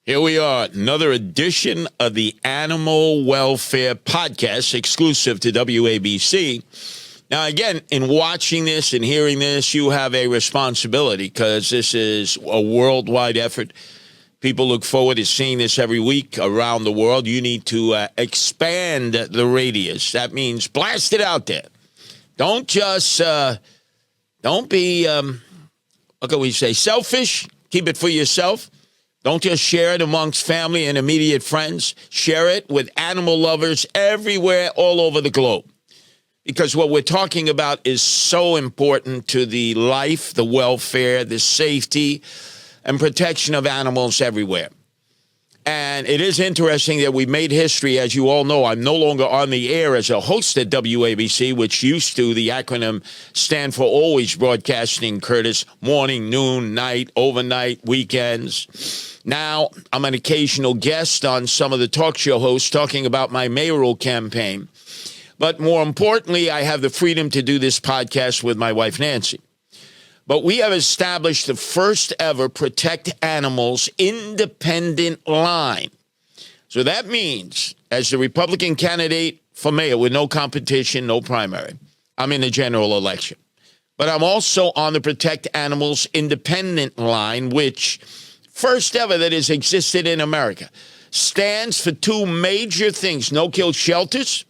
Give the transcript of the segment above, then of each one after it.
Here we are, another edition of the Animal Welfare Podcast, exclusive to WABC. Now, again, in watching this and hearing this, you have a responsibility because this is a worldwide effort. People look forward to seeing this every week around the world. You need to expand the radius. That means blast it out there. Don't just, don't be, what can we say, selfish. Keep it for yourself. Don't just share it amongst family and immediate friends. Share it with animal lovers everywhere, all over the globe. Because what we're talking about is so important to the life, the welfare, the safety, and protection of animals everywhere. And it is interesting that we made history. As you all know, I'm no longer on the air as a host at WABC, which used to, the acronym stand for always broadcasting, Curtis, morning, noon, night, overnight, weekends. Now, I'm an occasional guest on some of the talk show hosts talking about my mayoral campaign. But more importantly, I have the freedom to do this podcast with my wife, Nancy. But we have established the first ever Protect Animals independent line. So that means, as the Republican candidate for mayor with no competition, no primary, I'm in the general election. But I'm also on the Protect Animals independent line, which, first ever that has existed in America, stands for two major things: no-kill shelters,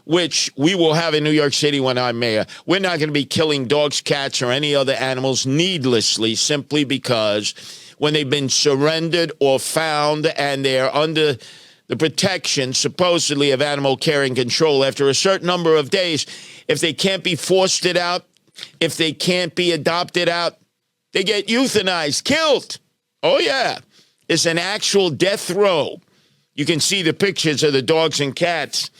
which we will have in New York City when I'm mayor. We're not going to be killing dogs, cats, or any other animals needlessly, simply because when they've been surrendered or found and they're under the protection, supposedly, of animal care and control, after a certain number of days, if they can't be fostered out, if they can't be adopted out, they get euthanized, killed. Oh, yeah. It's an actual death row. You can see the pictures of the dogs and cats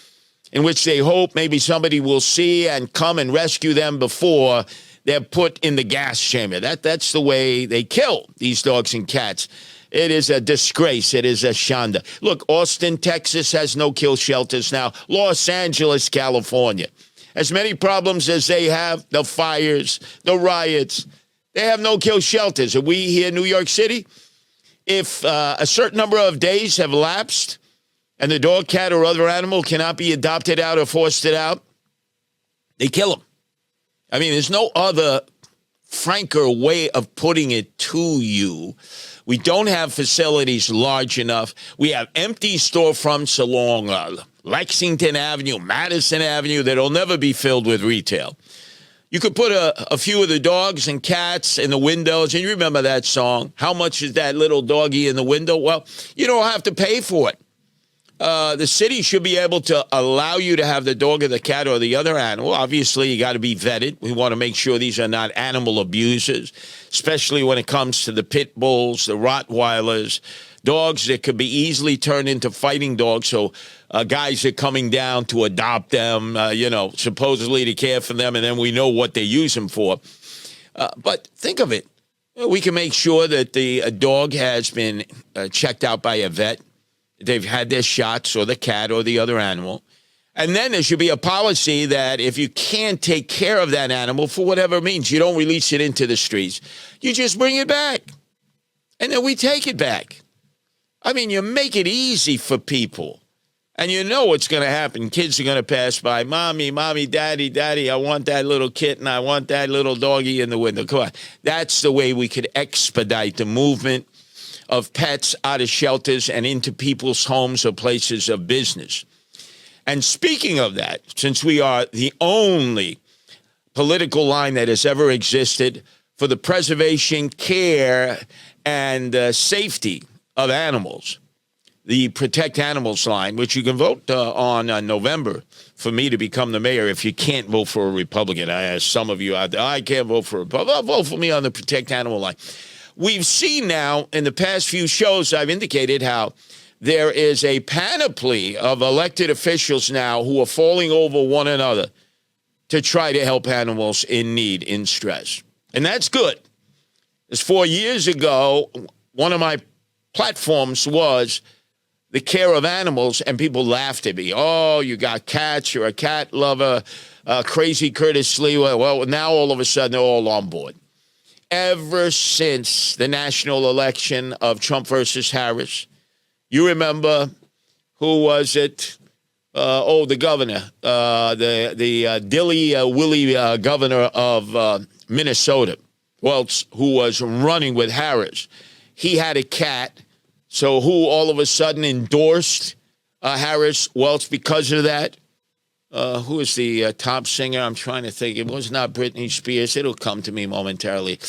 in which they hope maybe somebody will see and come and rescue them before they're put in the gas chamber. That's the way they kill these dogs and cats. It is a disgrace. It is a shanda. Look, Austin, Texas has no-kill shelters now. Los Angeles, California. As many problems as they have, the fires, the riots, they have no-kill shelters. And we here in New York City, if a certain number of days have lapsed, and the dog, cat, or other animal cannot be adopted out or fostered out, they kill them. I mean, there's no other franker way of putting it to you. We don't have facilities large enough. We have empty storefronts along Lexington Avenue, Madison Avenue, that'll never be filled with retail. You could put a few of the dogs and cats in the windows, and you remember that song, How Much Is That Little Doggy in the Window? Well, you don't have to pay for it. The city should be able to allow you to have the dog or the cat or the other animal. Obviously, you got to be vetted. We want to make sure these are not animal abusers, especially when it comes to the pit bulls, the Rottweilers, dogs that could be easily turned into fighting dogs. So guys are coming down to adopt them, supposedly to care for them, and then we know what they use them for. But think of it. We can make sure that the dog has been checked out by a vet. They've had their shots, or the cat or the other animal. And then there should be a policy that if you can't take care of that animal for whatever means, you don't release it into the streets. You just bring it back. And then we take it back. I mean, you make it easy for people. And you know what's going to happen. Kids are going to pass by. Mommy, daddy, I want that little kitten. I want that little doggy in the window. Come on. That's the way we could expedite the movement of pets out of shelters and into people's homes or places of business. And speaking of that, since we are the only political line that has ever existed for the preservation, care, and safety of animals, the Protect Animals line, which you can vote on November for me to become the mayor if you can't vote for a Republican. I ask some of you out there, I can't vote for a Republican. Vote for me on the Protect Animal line. We've seen now in the past few shows, I've indicated how there is a panoply of elected officials now who are falling over one another to try to help animals in need, in stress. And that's good. Because 4 years ago, one of my platforms was the care of animals, and people laughed at me. Oh, you got cats, you're a cat lover, crazy Curtis Sliwa. Well, now all of a sudden they're all on board. Ever since the national election of Trump versus Harris, You remember, who was it? The governor, the dilly willy governor of Minnesota, Welch, who was running with Harris. He had a cat. So who all of a sudden endorsed Harris Welch because of that? Who is the top singer? I'm trying to think. It was not Britney Spears. It'll come to me momentarily.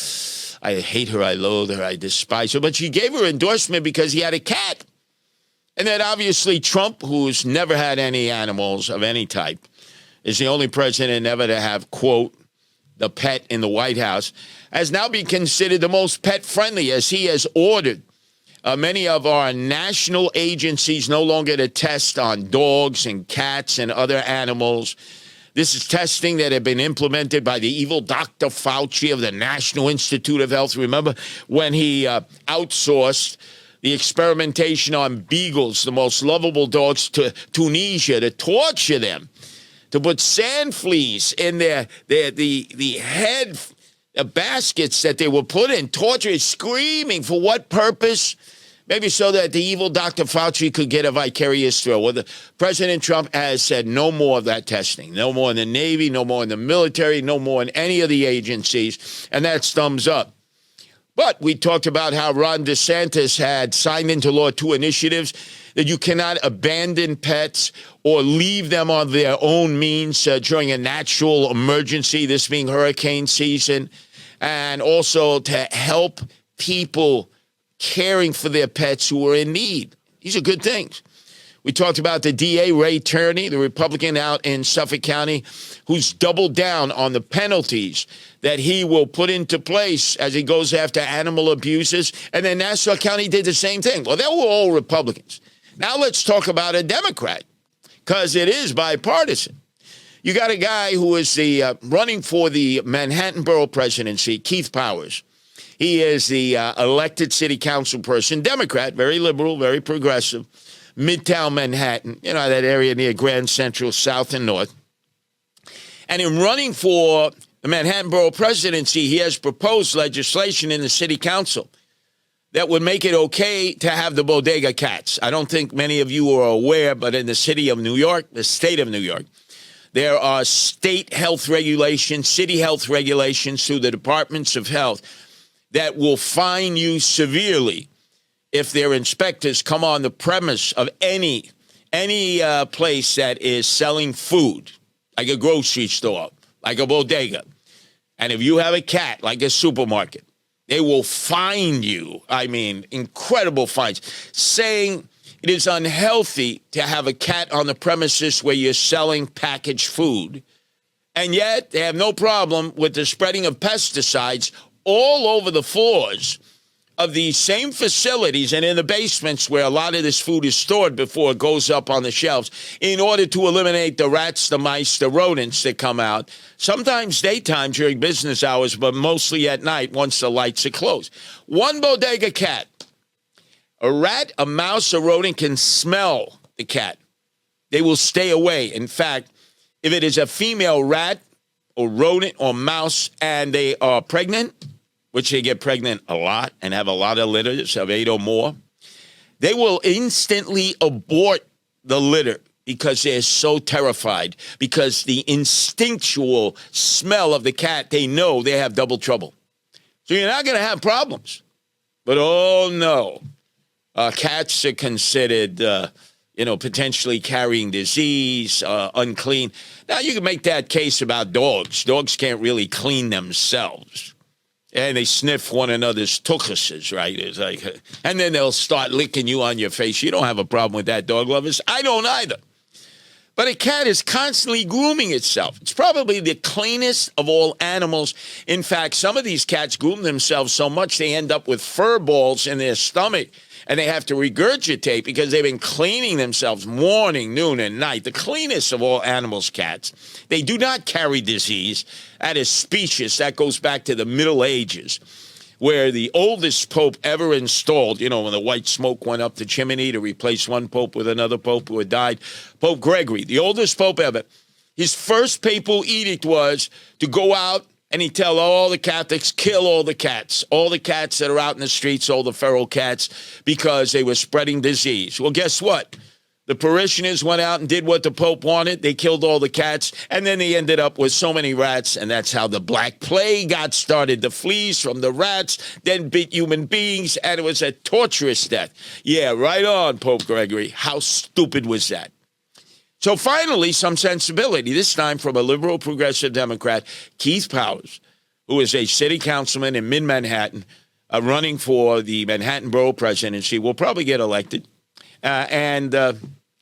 I hate her. I loathe her. I despise her. But she gave her endorsement because he had a cat. And then obviously Trump, who's never had any animals of any type, is the only president ever to have, quote, the pet in the White House, has now been considered the most pet-friendly, as he has ordered many of our national agencies no longer to test on dogs and cats and other animals. This is testing that had been implemented by the evil Dr. Fauci of the National Institute of Health. Remember when he outsourced the experimentation on beagles, the most lovable dogs, to Tunisia to torture them, to put sand fleas in the head baskets that they were put in, torture, screaming. For what purpose? Maybe so that the evil Dr. Fauci could get a vicarious thrill. Well, President Trump has said no more of that testing, no more in the Navy, no more in the military, no more in any of the agencies, and that's thumbs up. But we talked about how Ron DeSantis had signed into law 2 initiatives that you cannot abandon pets or leave them on their own means during a natural emergency, this being hurricane season, and also to help people caring for their pets who are in need. These are good things. We talked about the DA, Ray Turney, the Republican out in Suffolk County, who's doubled down on the penalties that he will put into place as he goes after animal abusers. And then Nassau County did the same thing. Well, they were all Republicans. Now let's talk about a Democrat, because it is bipartisan. You got a guy who is the running for the Manhattan Borough presidency, Keith Powers. He is the elected city council person, Democrat, very liberal, very progressive. Midtown Manhattan, you know, that area near Grand Central, South and North. And in running for the Manhattan Borough presidency, he has proposed legislation in the city council that would make it okay to have the bodega cats. I don't think many of you are aware, but in the city of New York, the state of New York, there are state health regulations, city health regulations through the departments of health that will fine you severely if their inspectors come on the premise of any place that is selling food, like a grocery store, like a bodega. And if you have a cat, like a supermarket, they will fine you. I mean, incredible fines, saying it is unhealthy to have a cat on the premises where you're selling packaged food. And yet they have no problem with the spreading of pesticides all over the floors of these same facilities and in the basements where a lot of this food is stored before it goes up on the shelves, in order to eliminate the rats, the mice, the rodents that come out, sometimes daytime during business hours, but mostly at night once the lights are closed. One bodega cat, a rat, a mouse, a rodent can smell the cat. They will stay away. In fact, if it is a female rat or rodent or mouse and they are pregnant, which they get pregnant a lot and have a lot of litters of 8 or more, they will instantly abort the litter because they're so terrified, because the instinctual smell of the cat, they know they have double trouble. So you're not going to have problems. But, oh, no, cats are considered, potentially carrying disease, unclean. Now, you can make that case about dogs. Dogs can't really clean themselves. And they sniff one another's tuchuses, right? It's like, and then they'll start licking you on your face. You don't have a problem with that, dog lovers. I don't either. But a cat is constantly grooming itself. It's probably the cleanest of all animals. In fact, some of these cats groom themselves so much they end up with fur balls in their stomach, and they have to regurgitate because they've been cleaning themselves morning, noon, and night. The cleanest of all animals, cats. They do not carry disease. That is specious. That goes back to the Middle Ages, where the oldest pope ever installed, when the white smoke went up the chimney to replace one pope with another pope who had died, Pope Gregory, the oldest pope ever, his first papal edict was to go out And he tell all the Catholics, kill all the cats that are out in the streets, all the feral cats, because they were spreading disease. Well, guess what? The parishioners went out and did what the Pope wanted. They killed all the cats, and then they ended up with so many rats, and that's how the Black Plague got started. The fleas from the rats then bit human beings, and it was a torturous death. Yeah, right on, Pope Gregory. How stupid was that? So finally, some sensibility, this time from a liberal progressive Democrat, Keith Powers, who is a city councilman in mid-Manhattan, running for the Manhattan Borough presidency, will probably get elected. And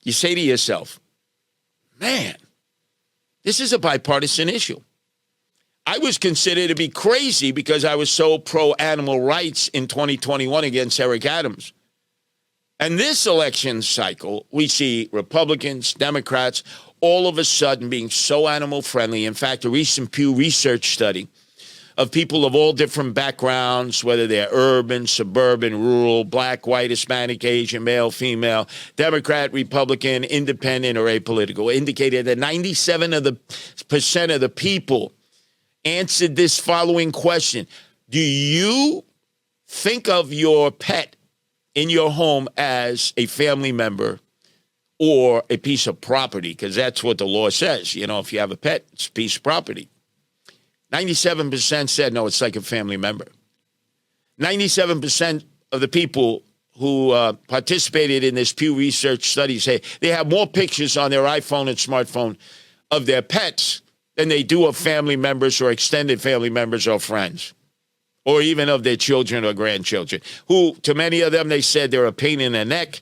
you say to yourself, man, this is a bipartisan issue. I was considered to be crazy because I was so pro-animal rights in 2021 against Eric Adams. And this election cycle, we see Republicans, Democrats, all of a sudden being so animal friendly. In fact, a recent Pew Research study of people of all different backgrounds, whether they're urban, suburban, rural, black, white, Hispanic, Asian, male, female, Democrat, Republican, independent, or apolitical, indicated that 97% of the people answered this following question. Do you think of your pet in your home as a family member or a piece of property? Because that's what the law says. You know, if you have a pet, it's a piece of property. 97% said, no, it's like a family member. 97% of the people who participated in this Pew Research study say they have more pictures on their iPhone and smartphone of their pets than they do of family members or extended family members or friends, or even of their children or grandchildren, who, to many of them, they said they're a pain in the neck,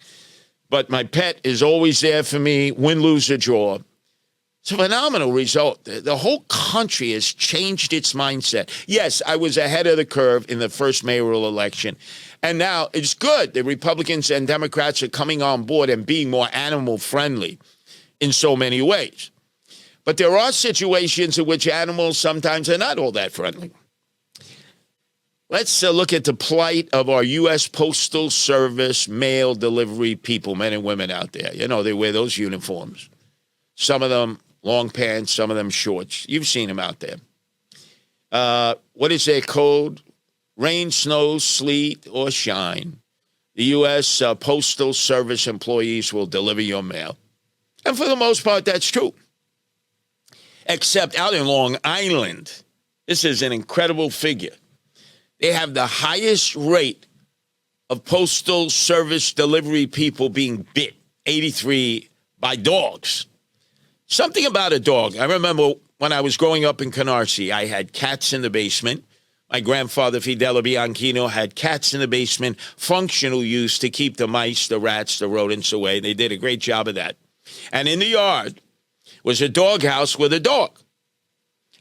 but my pet is always there for me, win, lose, or draw. It's a phenomenal result. The whole country has changed its mindset. Yes, I was ahead of the curve in the first mayoral election, and now it's good. The Republicans and Democrats are coming on board and being more animal friendly in so many ways. But there are situations in which animals sometimes are not all that friendly. Let's look at the plight of our U.S. Postal Service mail delivery people, men and women out there. You know, they wear those uniforms. Some of them long pants, some of them shorts. You've seen them out there. What is their code? Rain, snow, sleet, or shine. The U.S. Postal Service employees will deliver your mail. And for the most part, that's true. Except out in Long Island, this is an incredible figure. They have the highest rate of Postal Service delivery people being bit, 83, by dogs. Something about a dog. I remember when I was growing up in Canarsie, I had cats in the basement. My grandfather, Fidel Bianchino, had cats in the basement, functional use to keep the mice, the rats, the rodents away. They did a great job of that. And in the yard was a doghouse with a dog.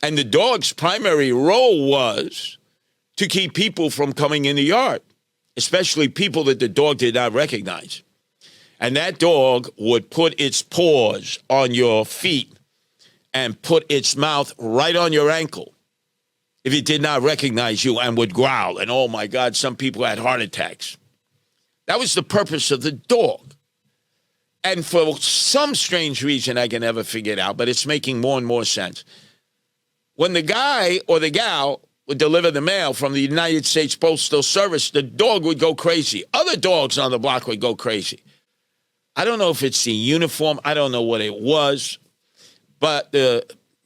And the dog's primary role was to keep people from coming in the yard, especially people that the dog did not recognize. And that dog would put its paws on your feet and put its mouth right on your ankle if it did not recognize you, and would growl. And, oh, my God, some people had heart attacks. That was the purpose of the dog. And for some strange reason I can never figure it out, but it's making more and more sense. When the guy or the gal would deliver the mail from the United States Postal Service, the dog would go crazy. Other dogs on the block would go crazy. I don't know if it's the uniform. I don't know what it was. But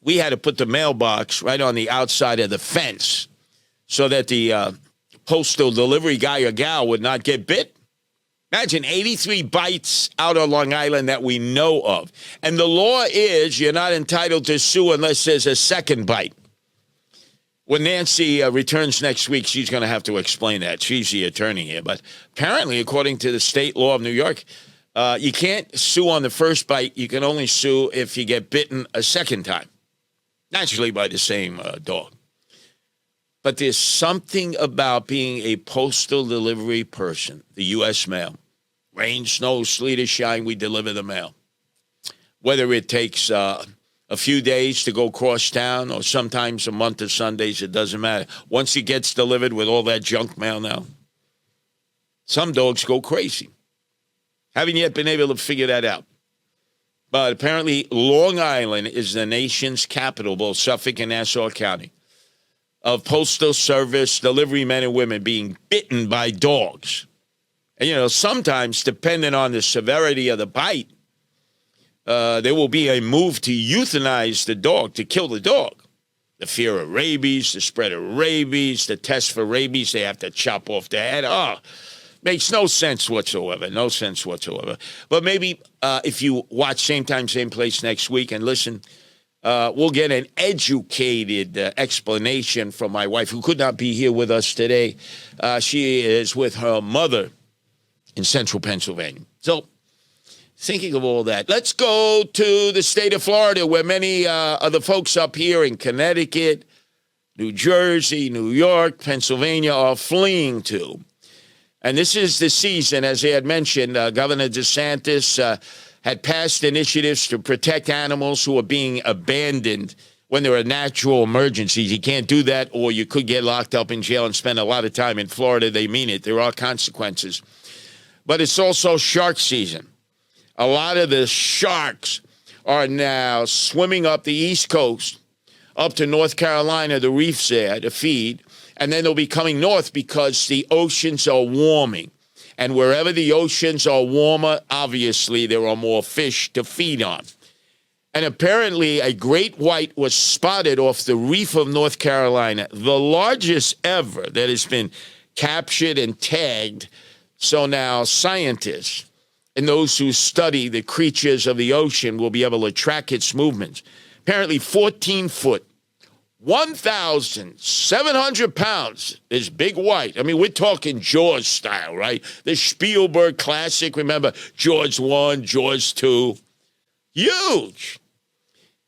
we had to put the mailbox right on the outside of the fence so that the postal delivery guy or gal would not get bit. Imagine 83 bites out on Long Island that we know of. And the law is you're not entitled to sue unless there's a second bite. When Nancy returns next week, she's going to have to explain that. She's the attorney here. But apparently, according to the state law of New York, you can't sue on the first bite. You can only sue if you get bitten a second time, naturally by the same dog. But there's something about being a postal delivery person, the U.S. mail. Rain, snow, sleet, or shine, we deliver the mail. Whether it takes a few days to go cross town or sometimes a month of Sundays, it doesn't matter. Once it gets delivered with all that junk mail now, some dogs go crazy. Haven't yet been able to figure that out. But apparently Long Island is the nation's capital, both Suffolk and Nassau County. of Postal Service delivery men and women being bitten by dogs. And, sometimes, depending on the severity of the bite, there will be a move to euthanize the dog, to kill the dog. The fear of rabies, the spread of rabies, the test for rabies, they have to chop off the head. Makes no sense whatsoever. No sense whatsoever. But maybe if you watch same time, same place next week and listen, we'll get an educated explanation from my wife, who could not be here with us today. She is with her mother in central Pennsylvania. So, thinking of all that, let's go to the state of Florida, where many of the folks up here in Connecticut, New Jersey, New York, Pennsylvania are fleeing to. And this is the season, as I had mentioned, Governor DeSantis had passed initiatives to protect animals who are being abandoned when there are natural emergencies. You can't do that, or you could get locked up in jail and spend a lot of time in Florida. They mean it. There are consequences. But it's also shark season. A lot of the sharks are now swimming up the East Coast, up to North Carolina, the reefs there to feed. And then they'll be coming north because the oceans are warming. And wherever the oceans are warmer, obviously there are more fish to feed on. And apparently a great white was spotted off the reef of North Carolina, the largest ever that has been captured and tagged. So now scientists and those who study the creatures of the ocean will be able to track its movements. Apparently 14 foot, 1,700 pounds, this big white. I mean, we're talking Jaws style, right? The Spielberg classic, remember, Jaws 1, Jaws 2. Huge.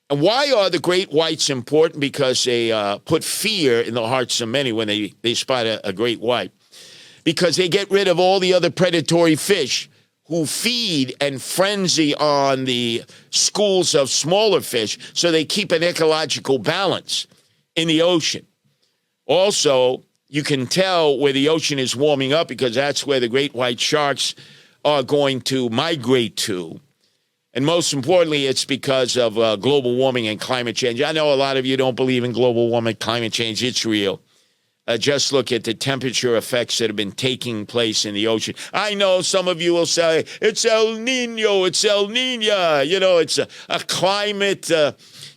And why are the great whites important? Because they put fear in the hearts of many when they spot a great white. Because they get rid of all the other predatory fish who feed and frenzy on the schools of smaller fish, so they keep an ecological balance in the ocean. Also, you can tell where the ocean is warming up because that's where the great white sharks are going to migrate to. And most importantly, it's because of global warming and climate change. I know a lot of you don't believe in global warming, climate change. It's real. Just look at the temperature effects that have been taking place in the ocean. I know some of you will say, it's El Nino, it's El Nina. It's a climate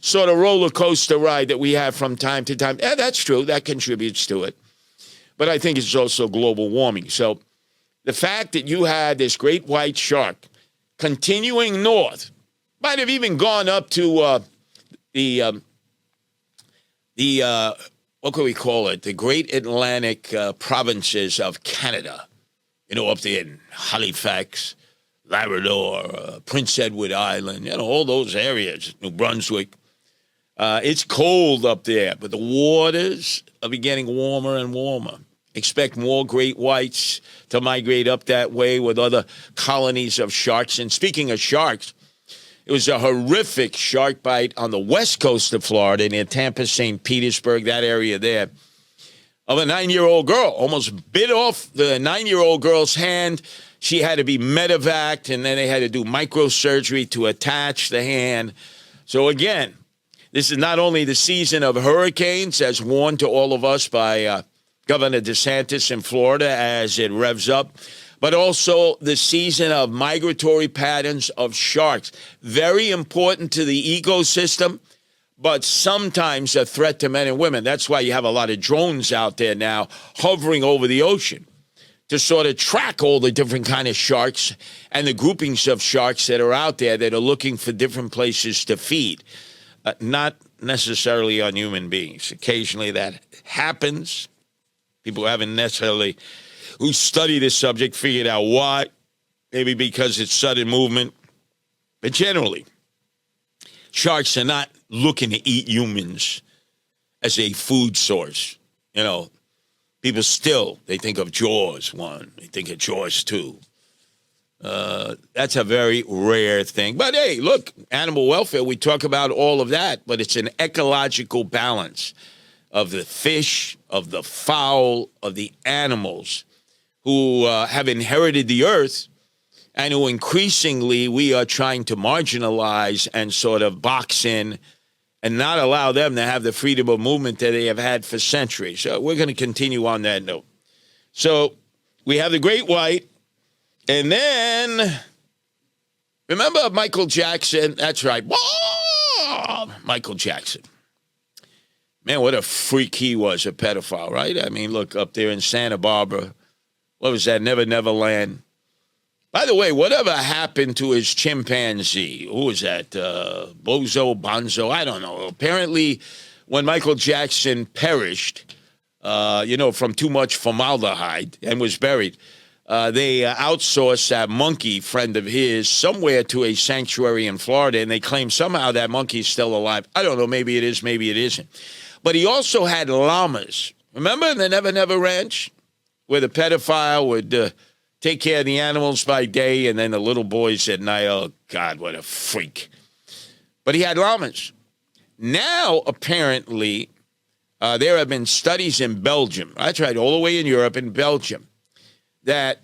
sort of roller coaster ride that we have from time to time. Yeah, that's true. That contributes to it. But I think it's also global warming. So the fact that you had this great white shark continuing north, might have even gone up to what could we call it? The great Atlantic provinces of Canada, up there in Halifax, Labrador, Prince Edward Island, all those areas, New Brunswick. It's cold up there, but the waters are getting warmer and warmer. Expect more great whites to migrate up that way with other colonies of sharks. And speaking of sharks, it was a horrific shark bite on the west coast of Florida near Tampa, St. Petersburg, that area there, of a 9-year-old girl. Almost bit off the 9-year-old girl's hand. She had to be medevaced, and then they had to do microsurgery to attach the hand. So again, this is not only the season of hurricanes, as warned to all of us by Governor DeSantis in Florida as it revs up, but also the season of migratory patterns of sharks. Very important to the ecosystem, but sometimes a threat to men and women. That's why you have a lot of drones out there now hovering over the ocean to sort of track all the different kind of sharks and the groupings of sharks that are out there that are looking for different places to feed. Not necessarily on human beings. Occasionally that happens. People haven't necessarily who study this subject figured out why, maybe because it's sudden movement. But generally, sharks are not looking to eat humans as a food source. People still, they think of Jaws 1, they think of Jaws 2. That's a very rare thing. But hey, look, animal welfare, we talk about all of that, but it's an ecological balance of the fish, of the fowl, of the animals who have inherited the earth and who increasingly we are trying to marginalize and sort of box in and not allow them to have the freedom of movement that they have had for centuries. So we're going to continue on that note. So we have the great white, and then remember Michael Jackson? That's right. Michael Jackson. Man, what a freak he was, a pedophile, right? I mean, look, up there in Santa Barbara, what was that, Never Never Land? By the way, whatever happened to his chimpanzee? Who was that? Bonzo? I don't know. Apparently, when Michael Jackson perished, from too much formaldehyde and was buried, they outsourced that monkey friend of his somewhere to a sanctuary in Florida, and they claim somehow that monkey's still alive. I don't know. Maybe it is. Maybe it isn't. But he also had llamas. Remember in the Never Never Ranch, where the pedophile would take care of the animals by day and then the little boys at night? Oh, God, what a freak. But he had llamas. Now, apparently, there have been studies in Belgium. I tried all the way in Europe, in Belgium, that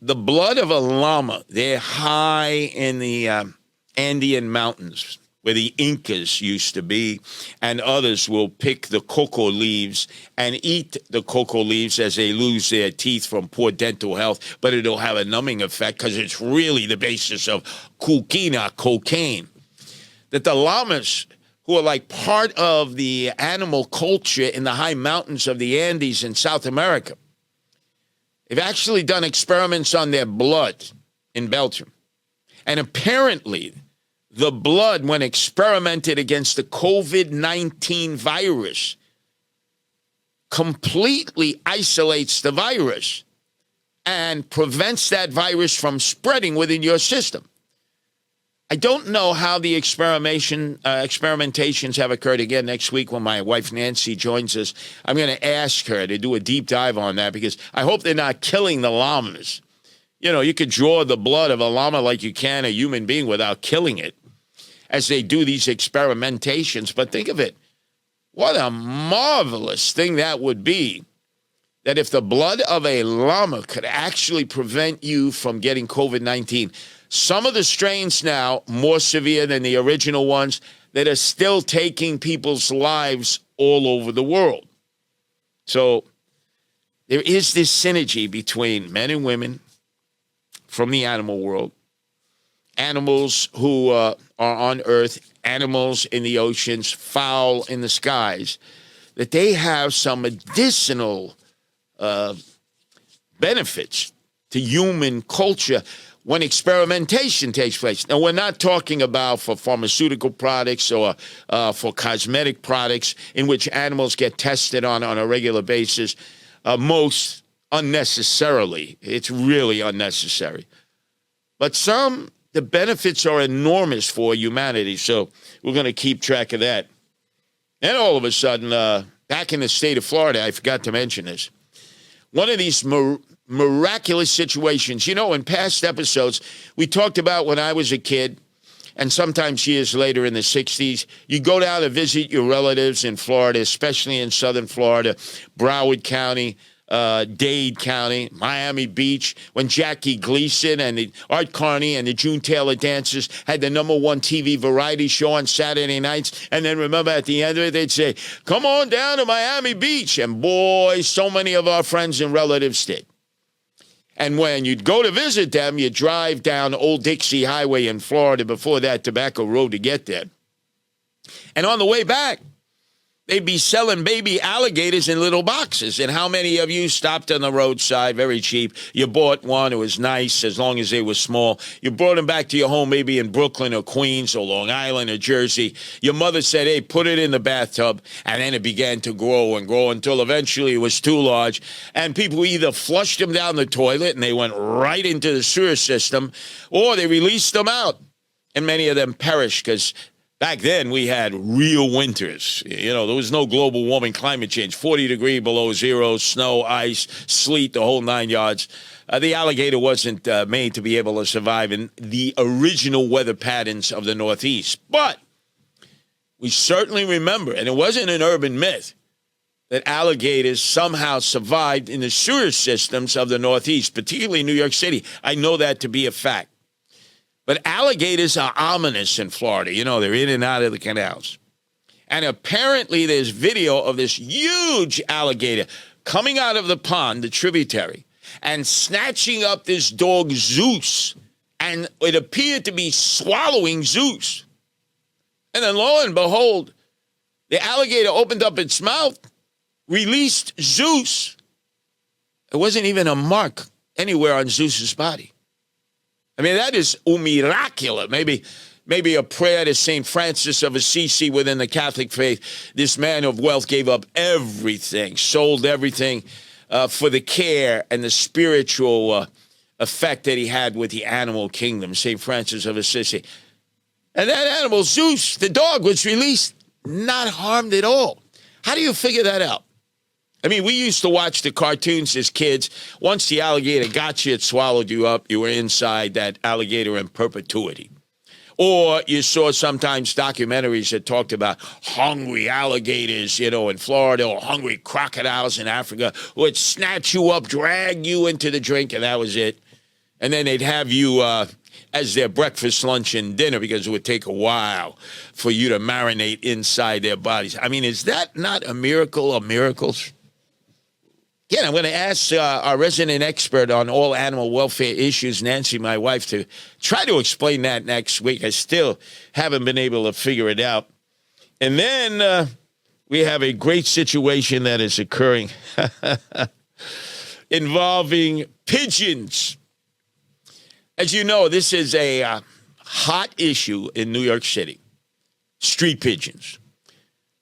the blood of a llama, they're high in the Andean mountains, where the Incas used to be, and others will pick the cocoa leaves and eat the cocoa leaves as they lose their teeth from poor dental health, but it'll have a numbing effect because it's really the basis of cocaine. That the llamas, who are like part of the animal culture in the high mountains of the Andes in South America, they've actually done experiments on their blood in Belgium. And apparently, the blood, when experimented against the COVID-19 virus, completely isolates the virus and prevents that virus from spreading within your system. I don't know how the experimentations have occurred. Again, next week when my wife Nancy joins us, I'm going to ask her to do a deep dive on that, because I hope they're not killing the llamas. You know, you could draw the blood of a llama like you can a human being without killing it, as they do these experimentations. But think of it. What a marvelous thing that would be, that if the blood of a llama could actually prevent you from getting COVID-19. Some of the strains now, more severe than the original ones, that are still taking people's lives all over the world. So there is this synergy between men and women from the animal world, animals who are on Earth, animals in the oceans, fowl in the skies, that they have some additional benefits to human culture when experimentation takes place. Now, we're not talking about for pharmaceutical products or for cosmetic products in which animals get tested on a regular basis, most unnecessarily. It's really unnecessary. But some, the benefits are enormous for humanity, so we're going to keep track of that. And all of a sudden, back in the state of Florida, I forgot to mention this, one of these miraculous situations. You know, in past episodes, we talked about when I was a kid, and sometimes years later in the 60s, you go down to visit your relatives in Florida, especially in southern Florida, Broward County, Dade County, Miami Beach, when Jackie Gleason and the Art Carney and the June Taylor Dancers had the #1 TV variety show on Saturday nights. And then remember at the end of it, they'd say, come on down to Miami Beach. And boy, so many of our friends and relatives did. And when you'd go to visit them, you'd drive down Old Dixie Highway in Florida, before that Tobacco Road, to get there. And on the way back, they'd be selling baby alligators in little boxes. And how many of you stopped on the roadside, very cheap? You bought one. It was nice as long as they were small. You brought them back to your home, maybe in Brooklyn or Queens or Long Island or Jersey. Your mother said, hey, put it in the bathtub. And then it began to grow and grow until eventually it was too large. And people either flushed them down the toilet and they went right into the sewer system, or they released them out. And many of them perished because back then, we had real winters. You know, there was no global warming, climate change, 40 degrees below zero, snow, ice, sleet, the whole 9 yards. The alligator wasn't made to be able to survive in the original weather patterns of the Northeast. But we certainly remember, and it wasn't an urban myth, that alligators somehow survived in the sewer systems of the Northeast, particularly New York City. I know that to be a fact. But alligators are ominous in Florida. You know, they're in and out of the canals. And apparently there's video of this huge alligator coming out of the pond, the tributary, and snatching up this dog Zeus. And it appeared to be swallowing Zeus. And then lo and behold, the alligator opened up its mouth, released Zeus. There wasn't even a mark anywhere on Zeus's body. I mean, that is miraculous. Maybe a prayer to St. Francis of Assisi within the Catholic faith. This man of wealth gave up everything, sold everything for the care and the spiritual effect that he had with the animal kingdom, St. Francis of Assisi. And that animal, Zeus, the dog, was released, not harmed at all. How do you figure that out? I mean, we used to watch the cartoons as kids. Once the alligator got you, it swallowed you up. You were inside that alligator in perpetuity. Or you saw sometimes documentaries that talked about hungry alligators, in Florida, or hungry crocodiles in Africa, who would snatch you up, drag you into the drink, and that was it. And then they'd have you as their breakfast, lunch, and dinner because it would take a while for you to marinate inside their bodies. I mean, is that not a miracle of miracles? Again, I'm going to ask our resident expert on all animal welfare issues, Nancy, my wife, to try to explain that next week. I still haven't been able to figure it out. And then we have a great situation that is occurring involving pigeons. As you know, this is a hot issue in New York City, street pigeons.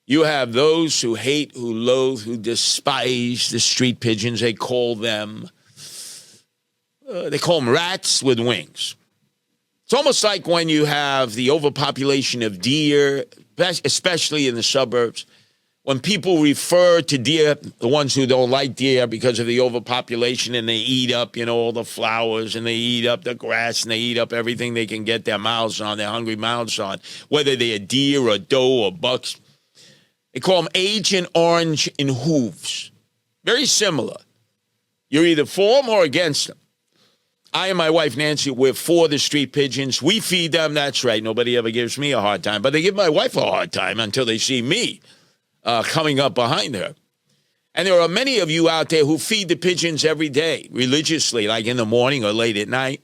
You have those who hate, who loathe, who despise the street pigeons. They call them rats with wings. It's almost like when you have the overpopulation of deer, especially in the suburbs. When people refer to deer, the ones who don't like deer because of the overpopulation, and they eat up, all the flowers, and they eat up the grass, and they eat up everything they can get their mouths on, their hungry mouths on, whether they're deer or doe or bucks. They call them Agent Orange in hooves. Very similar. You're either for them or against them. I and my wife, Nancy, we're for the street pigeons. We feed them, that's right. Nobody ever gives me a hard time. But they give my wife a hard time until they see me coming up behind her. And there are many of you out there who feed the pigeons every day, religiously, like in the morning or late at night.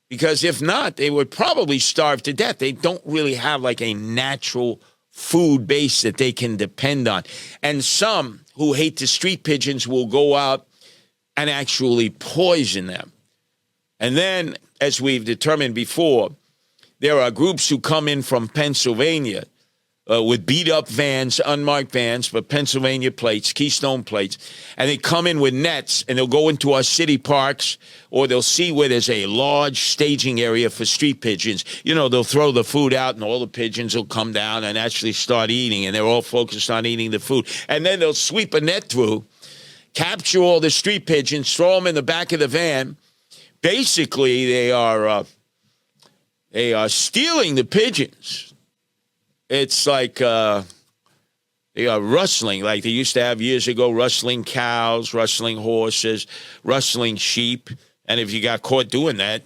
Because if not, they would probably starve to death. They don't really have like a natural food base that they can depend on. And some who hate the street pigeons will go out and actually poison them. And then, as we've determined before, there are groups who come in from Pennsylvania with beat-up vans, unmarked vans, but Pennsylvania plates, Keystone plates, and they come in with nets, and they'll go into our city parks, or they'll see where there's a large staging area for street pigeons. They'll throw the food out, and all the pigeons will come down and actually start eating, and they're all focused on eating the food. And then they'll sweep a net through, capture all the street pigeons, throw them in the back of the van. Basically, they are stealing the pigeons. It's like they are rustling, like they used to have years ago, rustling cows, rustling horses, rustling sheep. And if you got caught doing that,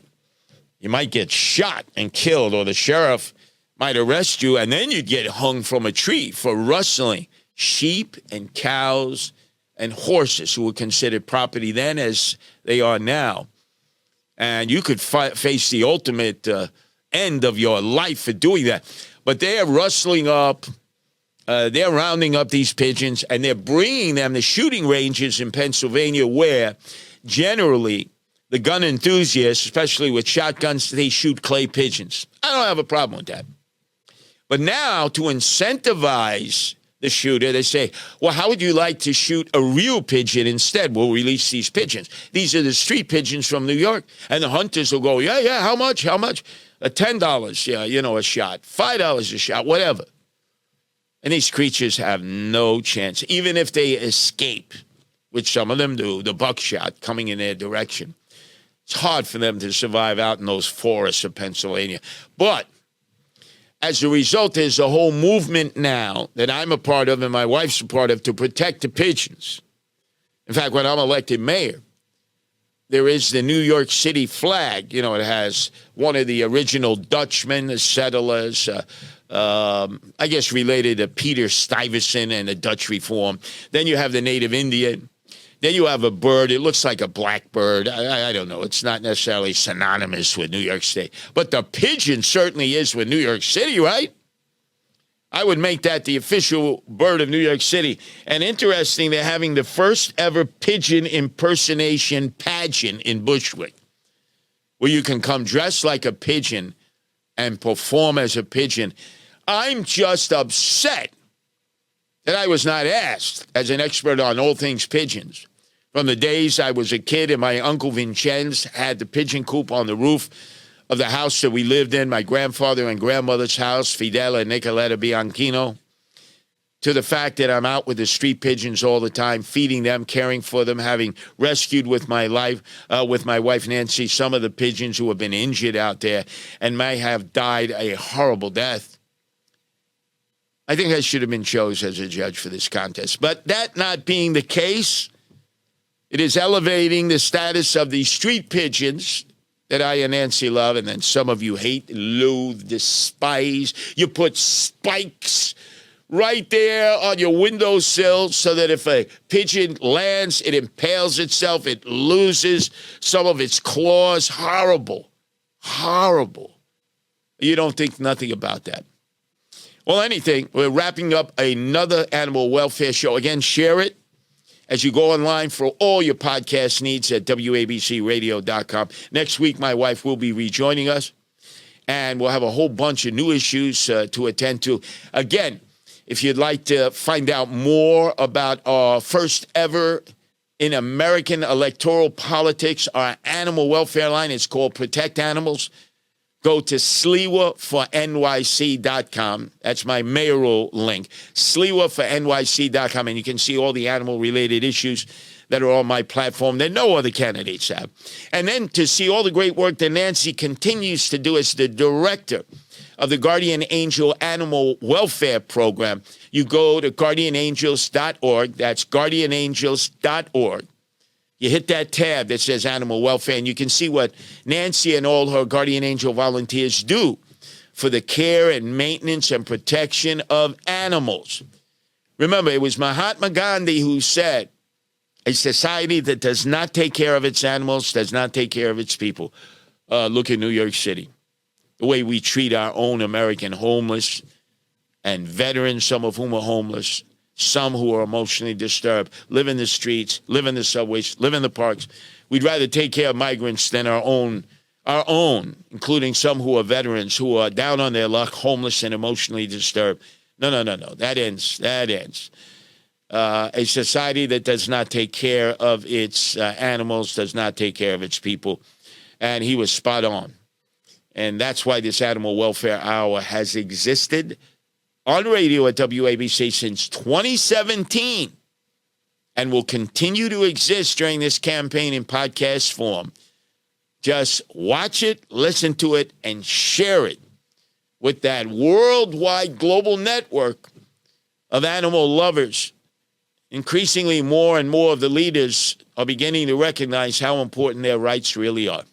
you might get shot and killed, or the sheriff might arrest you, and then you'd get hung from a tree for rustling sheep and cows and horses, who were considered property then as they are now. And you could face the ultimate end of your life for doing that. But they're rustling up, they're rounding up these pigeons, and they're bringing them to shooting ranges in Pennsylvania where generally the gun enthusiasts, especially with shotguns, they shoot clay pigeons. I don't have a problem with that. But now, to incentivize the shooter, they say, well, how would you like to shoot a real pigeon instead? We'll release these pigeons. These are the street pigeons from New York. And the hunters will go, yeah, how much? $10, a shot, $5 a shot, whatever. And these creatures have no chance, even if they escape, which some of them do, the buckshot coming in their direction. It's hard for them to survive out in those forests of Pennsylvania. But as a result, there's a whole movement now that I'm a part of and my wife's a part of to protect the pigeons. In fact, when I'm elected mayor, there is the New York City flag. It has one of the original Dutchmen, the settlers, I guess related to Peter Stuyvesant and the Dutch Reform. Then you have the native Indian. Then you have a bird. It looks like a blackbird. I don't know. It's not necessarily synonymous with New York State. But the pigeon certainly is with New York City, right? I would make that the official bird of New York City. And interesting, they're having the first ever pigeon impersonation pageant in Bushwick, where you can come dressed like a pigeon and perform as a pigeon. I'm just upset that I was not asked as an expert on all things pigeons. From the days I was a kid and my Uncle Vincenz had the pigeon coop on the roof of the house that we lived in, my grandfather and grandmother's house, Fidel and Nicoletta Bianchino, to the fact that I'm out with the street pigeons all the time, feeding them, caring for them, having rescued with my wife Nancy, some of the pigeons who have been injured out there and may have died a horrible death. I think I should have been chosen as a judge for this contest. But that not being the case, it is elevating the status of the street pigeons that I and Nancy love, and then some of you hate, loathe, despise. You put spikes right there on your windowsill so that if a pigeon lands, it impales itself, it loses some of its claws. Horrible. Horrible. You don't think nothing about that. Well, anything, we're wrapping up another animal welfare show. Again, share it as you go online for all your podcast needs at wabcradio.com. Next week, my wife will be rejoining us, and we'll have a whole bunch of new issues to attend to. Again, if you'd like to find out more about our first ever in American electoral politics, our animal welfare line, it's called Protect Animals. Go to sliwafornyc.com. That's my mayoral link. Sliwafornyc.com, and you can see all the animal-related issues that are on my platform that no other candidates have. And then to see all the great work that Nancy continues to do as the director of the Guardian Angel Animal Welfare Program, you go to guardianangels.org. That's guardianangels.org. You hit that tab that says animal welfare, and you can see what Nancy and all her Guardian Angel volunteers do for the care and maintenance and protection of animals. Remember, it was Mahatma Gandhi who said, a society that does not take care of its animals does not take care of its people. Look at New York City. The way we treat our own American homeless and veterans, some of whom are homeless, some who are emotionally disturbed, live in the streets, live in the subways, live in the parks. We'd rather take care of migrants than our own, including some who are veterans, who are down on their luck, homeless and emotionally disturbed. No. That ends. A society that does not take care of its animals does not take care of its people. And he was spot on. And that's why this Animal Welfare Hour has existed on radio at WABC since 2017 and will continue to exist during this campaign in podcast form. Just watch it, listen to it, and share it with that worldwide global network of animal lovers. Increasingly, more and more of the leaders are beginning to recognize how important their rights really are.